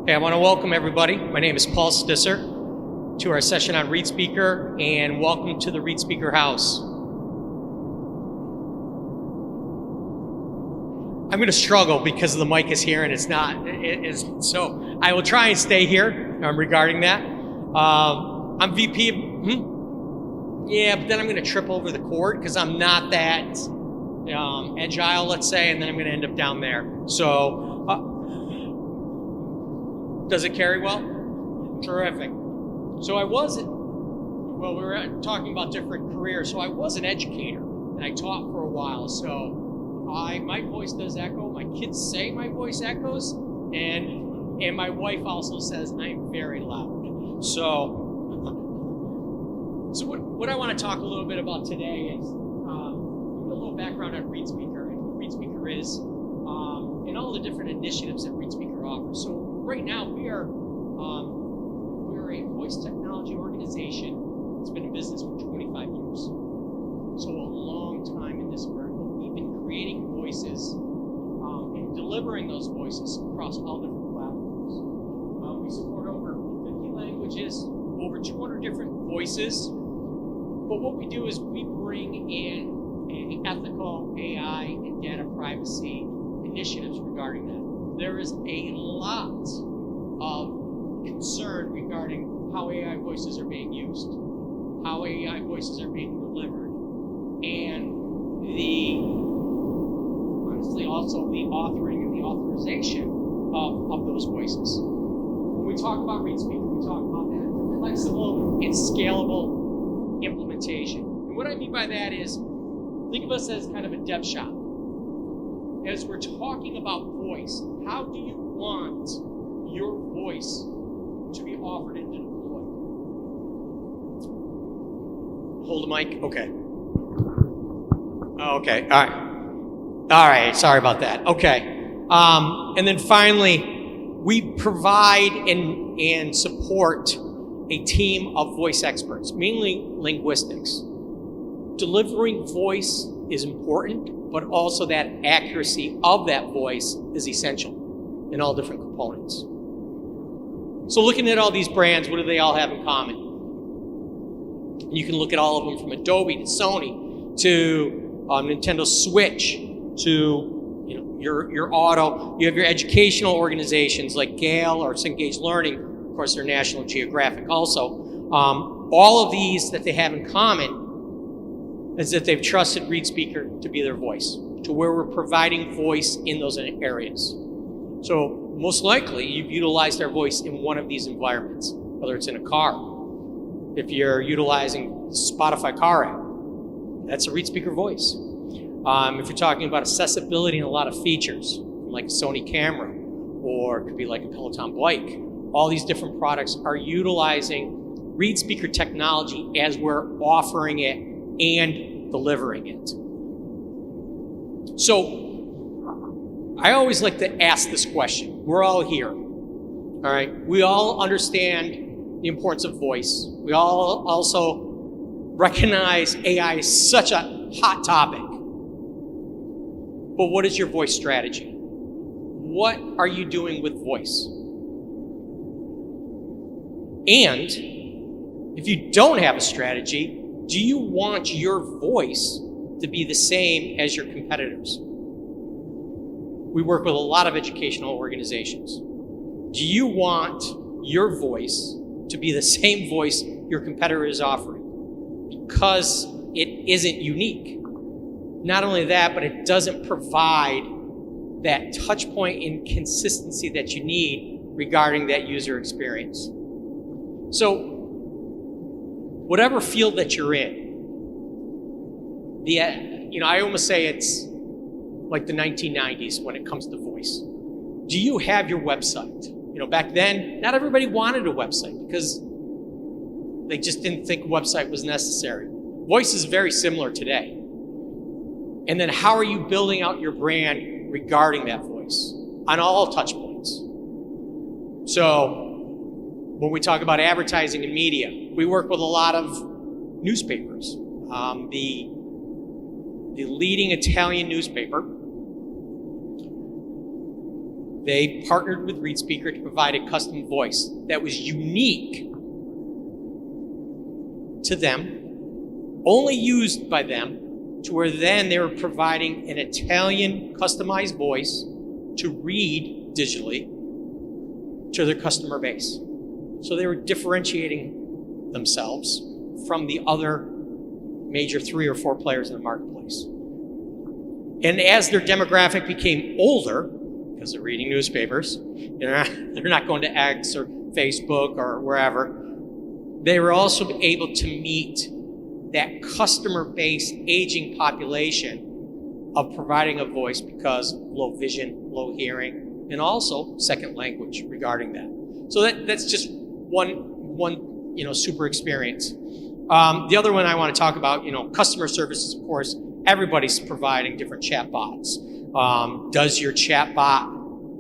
Hey, I want to welcome everybody. My name is Paul Stisser to our session on ReadSpeaker, and welcome to the ReadSpeaker house. I'm going to struggle because the mic is here and it's not. So I will try and stay here regarding that. I'm VP. Yeah, but then I'm going to trip over the cord because I'm not that agile, let's say, and then I'm going to end up down there. So. Does it carry well? Terrific. So we were talking about different careers. So I was an educator and I taught for a while. So my voice does echo. My kids say my voice echoes, and my wife also says I'm very loud. So what I want to talk a little bit about today is a little background on ReadSpeaker and what ReadSpeaker is, and all the different initiatives that ReadSpeaker offers. So right now we're a voice technology organization that's been in business for 25 years. So a long time in this vertical. We've been creating voices and delivering those voices across all different platforms. We support over 50 languages, over 200 different voices. But what we do is we bring in ethical AI and data privacy initiatives regarding that. There is a lot of concern regarding how AI voices are being used, how AI voices are being delivered, and honestly also the authoring and the authorization of those voices. When we talk about ReadSpeaker, we talk about that flexible and scalable implementation. And what I mean by that is, think of us as kind of a dev shop. As we're talking about voice, how do you want your voice to be offered and deployed? Hold the mic. Okay. Okay. All right. Sorry about that. Okay. And then finally, we provide and support a team of voice experts, mainly linguistics. Delivering voice is important, but also that accuracy of that voice is essential in all different components. So looking at all these brands, what do they all have in common? You can look at all of them, from Adobe to Sony to Nintendo Switch to your auto. You have your educational organizations like Gale or Cengage Learning. Of course, they're National Geographic also. All of these that they have in common is that they've trusted ReadSpeaker to be their voice, to where we're providing voice in those areas. So most likely you've utilized our voice in one of these environments, whether it's in a car. If you're utilizing Spotify car app, that's a ReadSpeaker voice. If you're talking about accessibility and a lot of features, like a Sony camera, or it could be like a Peloton bike, all these different products are utilizing ReadSpeaker technology as we're offering it and delivering it. So I always like to ask this question. We're all here, all right? We all understand the importance of voice. We all also recognize AI is such a hot topic. But what is your voice strategy? What are you doing with voice? And if you don't have a strategy, do you want your voice to be the same as your competitors? We work with a lot of educational organizations. Do you want your voice to be the same voice your competitor is offering? Because it isn't unique. Not only that, but it doesn't provide that touch point and consistency that you need regarding that user experience. So, whatever field that you're in, I almost say it's like the 1990s when it comes to voice. Do you have your website? Back then, not everybody wanted a website because they just didn't think a website was necessary. Voice is very similar today. And then how are you building out your brand regarding that voice on all touch points? So, when we talk about advertising and media, we work with a lot of newspapers. The leading Italian newspaper they partnered with ReadSpeaker to provide a custom voice that was unique to them, only used by them, to where then they were providing an Italian customized voice to read digitally to their customer base. So they were differentiating themselves from the other major 3 or 4 players in the marketplace. And as their demographic became older, because they're reading newspapers, they're not going to X or Facebook or wherever, they were also able to meet that customer base aging population of providing a voice because low vision, low hearing, and also second language regarding that. So that's just one super experience. The other one I want to talk about, customer services, of course, everybody's providing different chatbots. Does your chatbot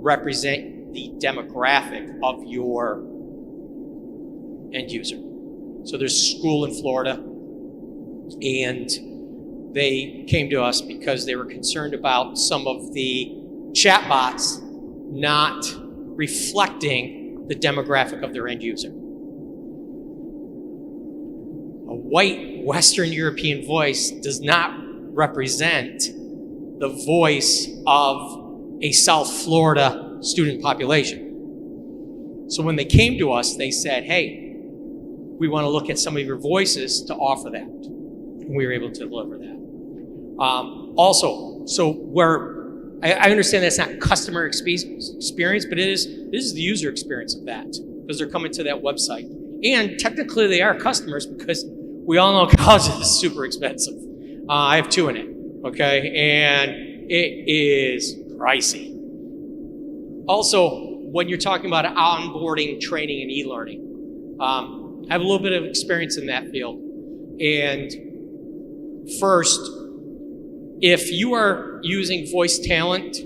represent the demographic of your end user? So there's a school in Florida, and they came to us because they were concerned about some of the chatbots not reflecting the demographic of their end user. A white Western European voice does not represent the voice of a South Florida student population. So when they came to us, they said, hey, we want to look at some of your voices to offer that. And we were able to deliver that. Also, so where I understand that's not customer experience, but it is the user experience of that, because they're coming to that website. And technically they are customers, because we all know college is super expensive. I have 2 in it, okay? And it is pricey. Also, when you're talking about onboarding, training, and e-learning, I have a little bit of experience in that field. And first, if you are using voice talent,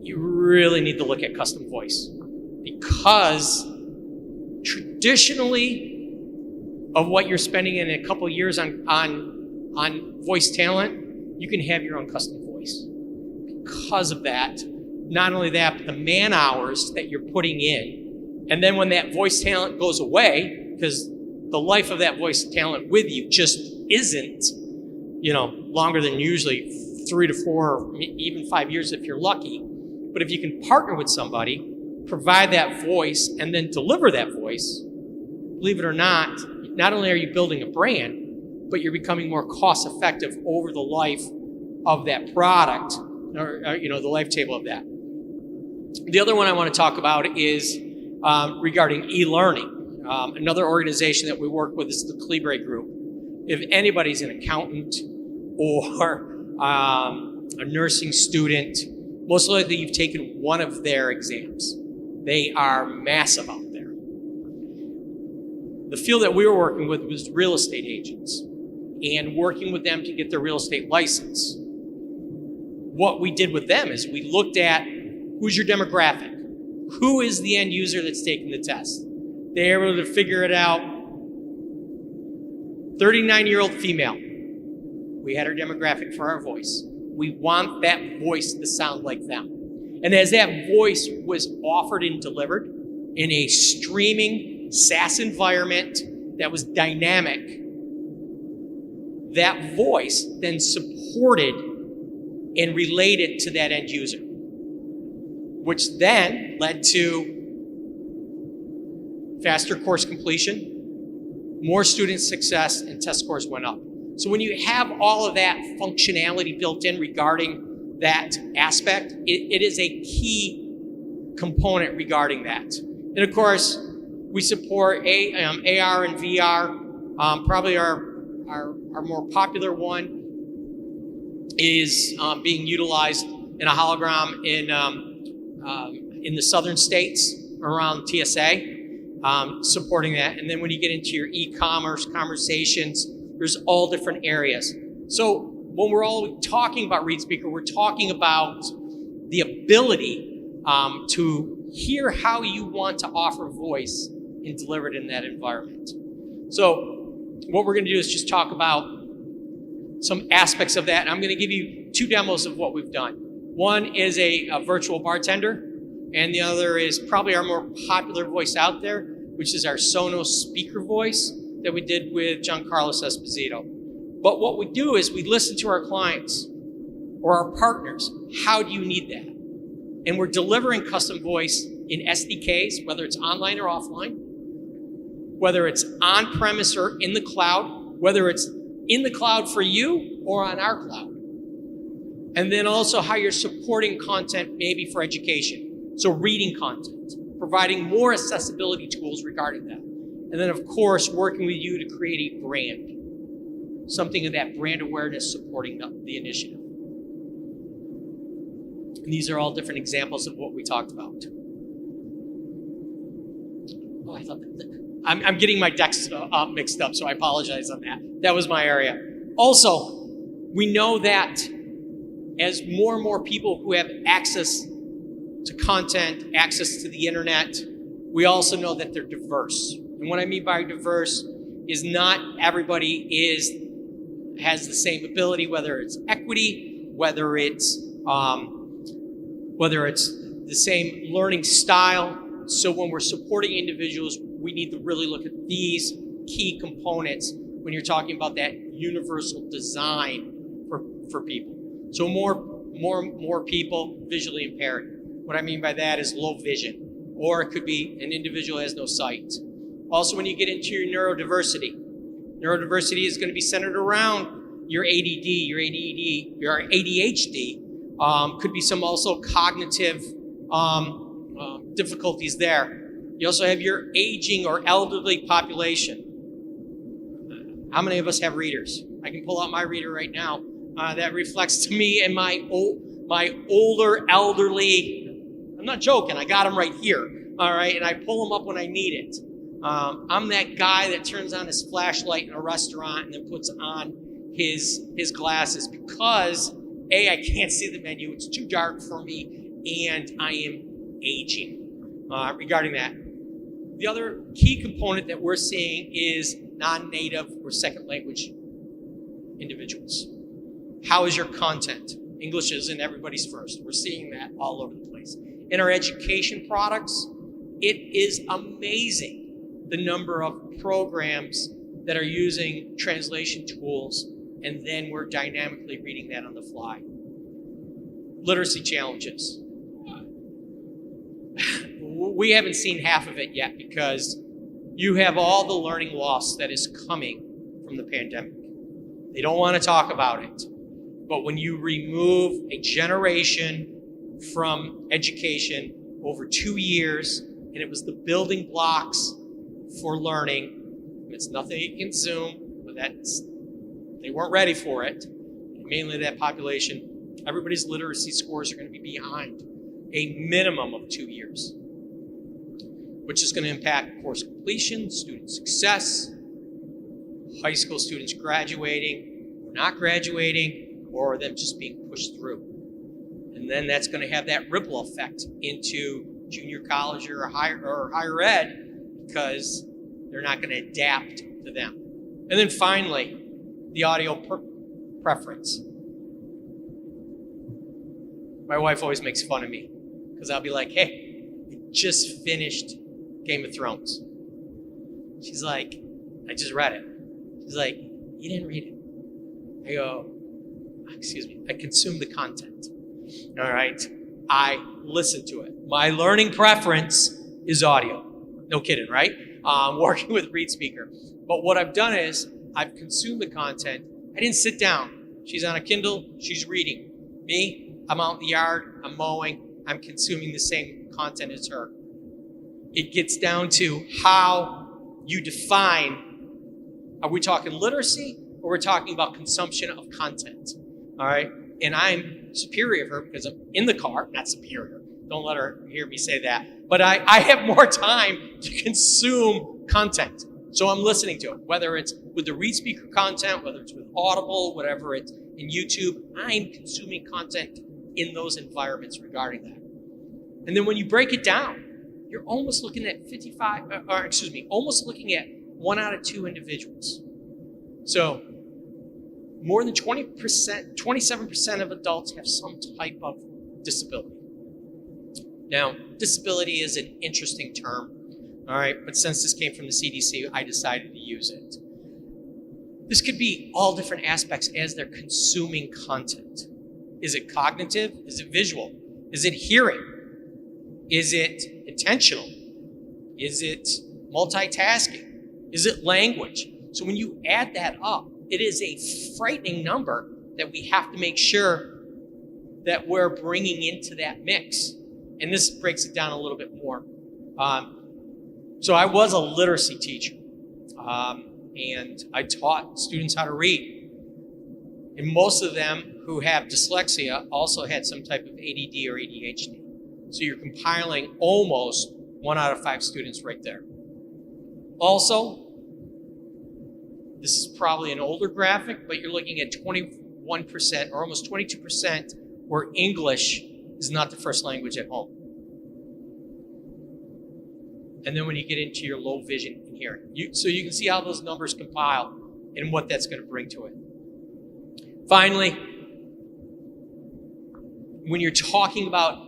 you really need to look at custom voice, because traditionally, of what you're spending in a couple of years on voice talent, you can have your own custom voice. Because of that, not only that, but the man hours that you're putting in, and then when that voice talent goes away, because the life of that voice talent with you just isn't, longer than usually 3 to 4, even 5 years if you're lucky. But if you can partner with somebody, provide that voice, and then deliver that voice, believe it or not only are you building a brand, but you're becoming more cost effective over the life of that product, or the life table of that. The other one I want to talk about is regarding e-learning. Another organization that we work with is the Calibre Group. If anybody's an accountant or a nursing student, most likely you've taken one of their exams. They are massive out there. The field that we were working with was real estate agents, and working with them to get their real estate license. What we did with them is we looked at who's your demographic, who is the end user that's taking the test. They were able to figure it out. 39-year-old female. We had her demographic for our voice. We want that voice to sound like them. And as that voice was offered and delivered in a streaming SaaS environment that was dynamic, that voice then supported and related to that end user, which then led to faster course completion, more student success, and test scores went up. So when you have all of that functionality built in regarding that aspect, it is a key component regarding that. And of course, we support AR and VR. Probably our more popular one is being utilized in a hologram in the southern states around TSA, supporting that. And then when you get into your e-commerce conversations, there's all different areas. So when we're all talking about ReadSpeaker, we're talking about the ability to hear how you want to offer voice and deliver it in that environment. So what we're going to do is just talk about some aspects of that. And I'm going to give you 2 demos of what we've done. One is a virtual bartender, and the other is probably our more popular voice out there, which is our Sonos speaker voice that we did with Giancarlo Esposito. But what we do is we listen to our clients or our partners. How do you need that? And we're delivering custom voice in SDKs, whether it's online or offline, whether it's on-premise or in the cloud, whether it's in the cloud for you or on our cloud. And then also how you're supporting content maybe for education. So reading content, providing more accessibility tools regarding that. And then of course, working with you to create a brand, something of that brand awareness supporting the initiative. And these are all different examples of what we talked about. Oh, I thought I'm getting my decks mixed up, so I apologize on that. That was my area. Also, we know that as more and more people who have access to content, access to the internet, we also know that they're diverse. And what I mean by diverse is not everybody has the same ability, whether it's equity, whether it's the same learning style. So when we're supporting individuals, we need to really look at these key components when you're talking about that universal design for people. So more people visually impaired. What I mean by that is low vision, or it could be an individual who has no sight. Also, when you get into your neurodiversity is going to be centered around your ADD, your ADHD. Could be some also cognitive difficulties there. You also have your aging or elderly population. How many of us have readers? I can pull out my reader right now. That reflects to me and my older elderly. I'm not joking. I got them right here. All right, and I pull them up when I need it. I'm that guy that turns on his flashlight in a restaurant and then puts on his glasses because I can't see the menu. It's too dark for me, and I am aging. Regarding that, the other key component that we're seeing is non-native or second language individuals. How is your content? English isn't everybody's first. We're seeing that all over the place. In our education products, it is amazing the number of programs that are using translation tools, and then we're dynamically reading that on the fly. Literacy challenges. We haven't seen half of it yet because you have all the learning loss that is coming from the pandemic. They don't want to talk about it. But when you remove a generation from education over 2 years, and it was the building blocks for learning, it's nothing you can Zoom, but they weren't ready for it. Mainly that population, everybody's literacy scores are going to be behind a minimum of 2 years, which is going to impact course completion, student success, high school students graduating or not graduating, or them just being pushed through. And then that's going to have that ripple effect into junior college or higher ed because they're not going to adapt to them. And then finally, the audio preference. My wife always makes fun of me because I'll be like, hey, I just finished Game of Thrones. She's like, I just read it. She's like, you didn't read it. I go, excuse me, I consume the content. All right? I listen to it. My learning preference is audio. No kidding, right? Working with ReadSpeaker. But what I've done is I've consumed the content. I didn't sit down. She's on a Kindle. She's reading. Me, I'm out in the yard. I'm mowing. I'm consuming the same content as her. It gets down to how you define, are we talking literacy or we're talking about consumption of content? All right? And I'm superior to her because I'm in the car, not superior. Don't let her hear me say that. But I have more time to consume content. So I'm listening to it, whether it's with the ReadSpeaker content, whether it's with Audible, whatever it's in YouTube, I'm consuming content in those environments regarding that. And then when you break it down, you're almost looking at almost looking at 1 out of 2 individuals. So more than 20%, 27% of adults have some type of disability. Now, disability is an interesting term, all right, but since this came from the CDC, I decided to use it. This could be all different aspects as they're consuming content. Is it cognitive? Is it visual? Is it hearing? Is it intentional? Is it multitasking? Is it language? So when you add that up, it is a frightening number that we have to make sure that we're bringing into that mix. And this breaks it down a little bit more. So I was a literacy teacher, and I taught students how to read. And most of them who have dyslexia also had some type of ADD or ADHD. So you're compiling almost 1 out of 5 students right there. Also, this is probably an older graphic, but you're looking at 21% or almost 22% where English is not the first language at home. And then when you get into your low vision and hearing. So you can see how those numbers compile and what that's going to bring to it. Finally, when you're talking about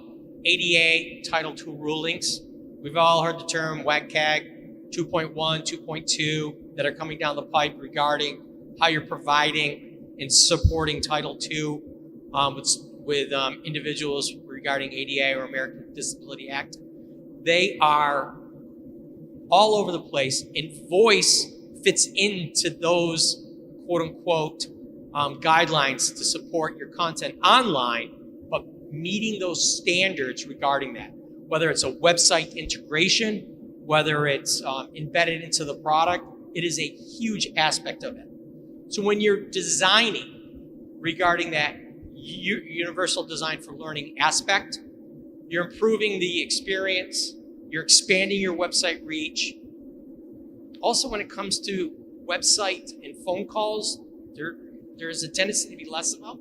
ADA Title II rulings, we've all heard the term WCAG 2.1, 2.2 that are coming down the pipe regarding how you're providing and supporting Title II with individuals regarding ADA or American Disability Act. They are all over the place, and voice fits into those quote-unquote guidelines to support your content online, but meeting those standards regarding that, whether it's a website integration, whether it's embedded into the product, it is a huge aspect of it. So when you're designing regarding that universal design for learning aspect, you're improving the experience, you're expanding your website reach. Also, when it comes to website and phone calls, there's a tendency to be less of them.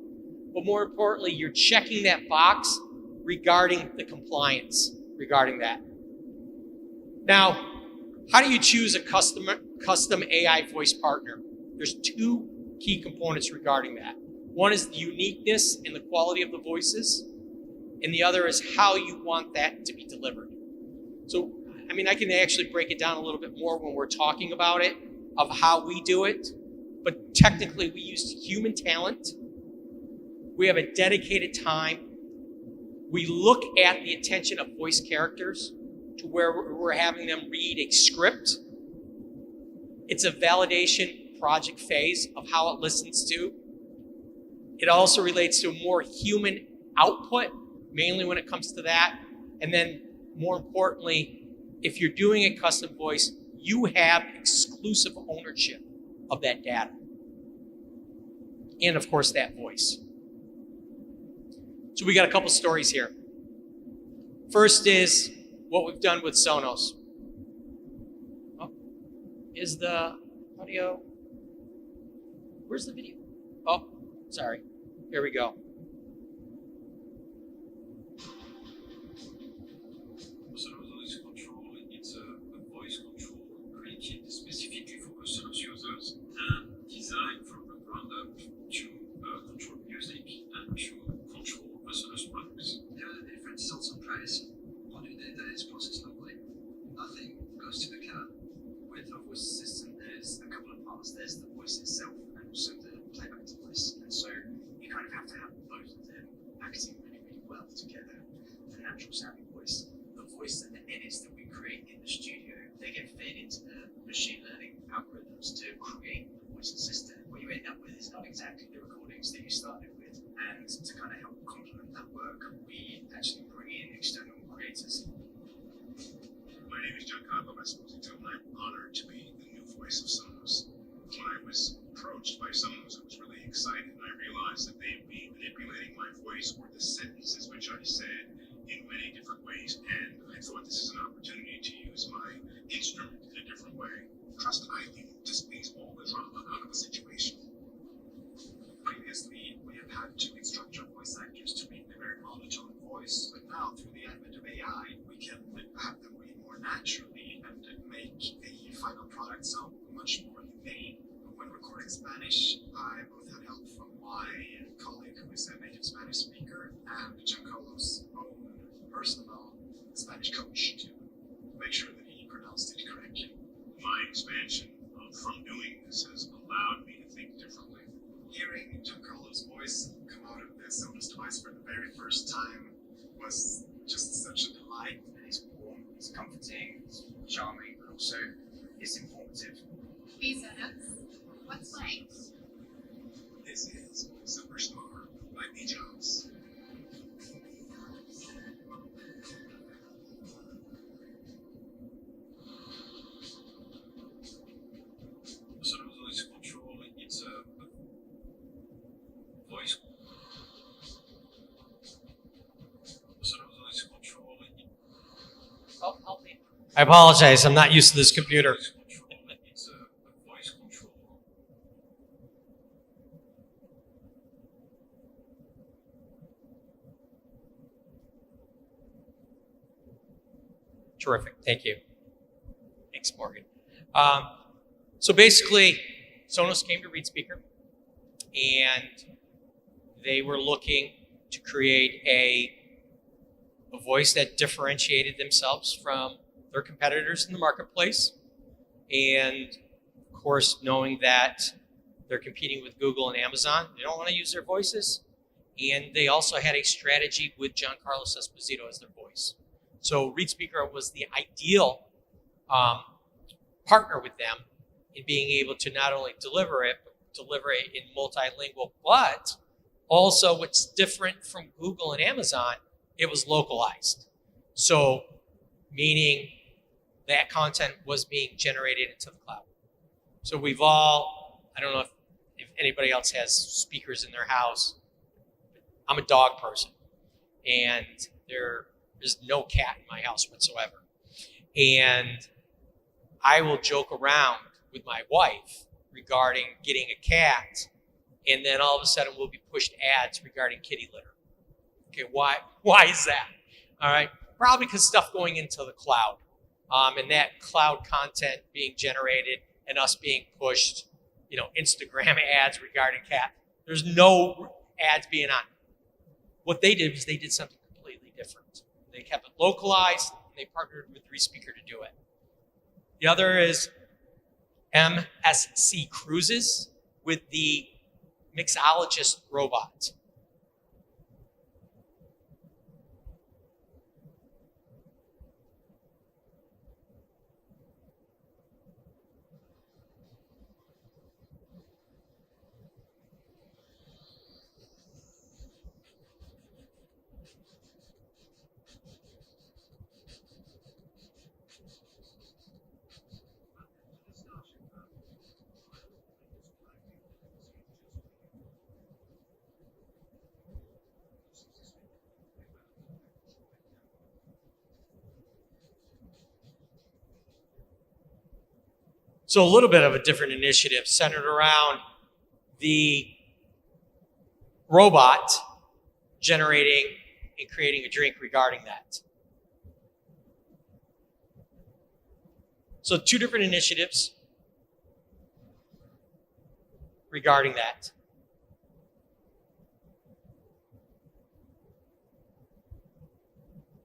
But more importantly, you're checking that box regarding the compliance regarding that. Now, how do you choose a custom AI voice partner? There's 2 key components regarding that. One is the uniqueness and the quality of the voices, and the other is how you want that to be delivered. So, I can actually break it down a little bit more when we're talking about it, of how we do it, but technically we use human talent. We have a dedicated time. We look at the attention of voice characters to where we're having them read a script. It's a validation project phase of how it listens to. It also relates to a more human output, mainly when it comes to that. And then more importantly, if you're doing a custom voice, you have exclusive ownership of that data. And of course, that voice. So we got a couple stories here. First is what we've done with Sonos. Oh, is the audio? Where's the video? Oh, sorry. Here we go. Sonos is control. It's a voice control created specifically for Sonos users and designed from the ground up to control music and to control Sonos products. There are different sorts of players. How do data is processed locally? Nothing goes to the cloud. With a voice system, there's a couple of parts. There's the voice itself and also the playback device. And so you kind of have to have both of them acting really, really well together. The natural sounding voice, the voice and the edits that we create in the studio, they get fed into the machine learning algorithms to create the voice assistant. What you end up with is not exactly the recordings that you started with. And to kind of help complement that work, we actually bring in external creators. My name is Giancarlo Esposito, and I'm honored to be the new voice of Sonos. When I was approached by Sonos, I was really excited, and I realized that they'd be manipulating my voice or the sentences which I said in many different ways, and I thought this is an opportunity to use my instrument in a different way. Trust ID displays all the drama out of a situation. Previously, we have had to instruct our voice actors to make a very monotone voice, but now through the advent of AI, we can have them read more naturally and make the final product sound much more humane. When recording Spanish, I both had help from my colleague who is a native Spanish speaker and Giancarlo's French coach to make sure that he pronounced it correctly. My expansion from doing this has allowed me to think differently. Hearing Giancarlo's voice come out of the Sonos device for the very first time was just such a delight. It's warm, it's comforting, it's charming, but also it's informative. Hey Sonos, what's mine? This is Superstar by Jobs. Sort of voice control, it's a voice. Sort of voice control. Oh, help me. I apologize. I'm not used to this computer. Voice control, it's a voice control. Terrific. Thank you. Thanks, Morgan. So basically, Sonos came to ReadSpeaker, and they were looking to create a voice that differentiated themselves from their competitors in the marketplace. And of course, knowing that they're competing with Google and Amazon, they don't want to use their voices. And they also had a strategy with Giancarlo Esposito as their voice. So ReadSpeaker was the ideal partner with them in being able to not only deliver it, but deliver it in multilingual, but also what's different from Google and Amazon, it was localized. So meaning that content was being generated into the cloud. So we've all, I don't know if anybody else has speakers in their house. I'm a dog person, and there's no cat in my house whatsoever. And I will joke around with my wife regarding getting a cat, and then all of a sudden we'll be pushed ads regarding kitty litter. Okay, why is that? All right, probably because stuff going into the cloud, and that cloud content being generated and us being pushed, Instagram ads regarding cat. There's no ads being on. What they did was they did something completely different. They kept it localized, and they partnered with ReadSpeaker to do it. The other is MSC Cruises with the mixologist robot. So a little bit of a different initiative centered around the robot generating and creating a drink regarding that. So two different initiatives regarding that.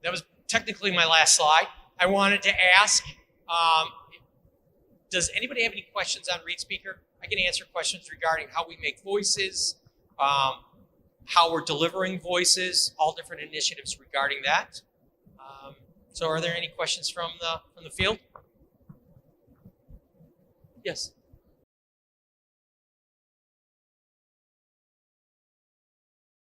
That was technically my last slide. I wanted to ask, does anybody have any questions on ReadSpeaker? I can answer questions regarding how we make voices, how we're delivering voices, all different initiatives regarding that. So are there any questions from the field? Yes.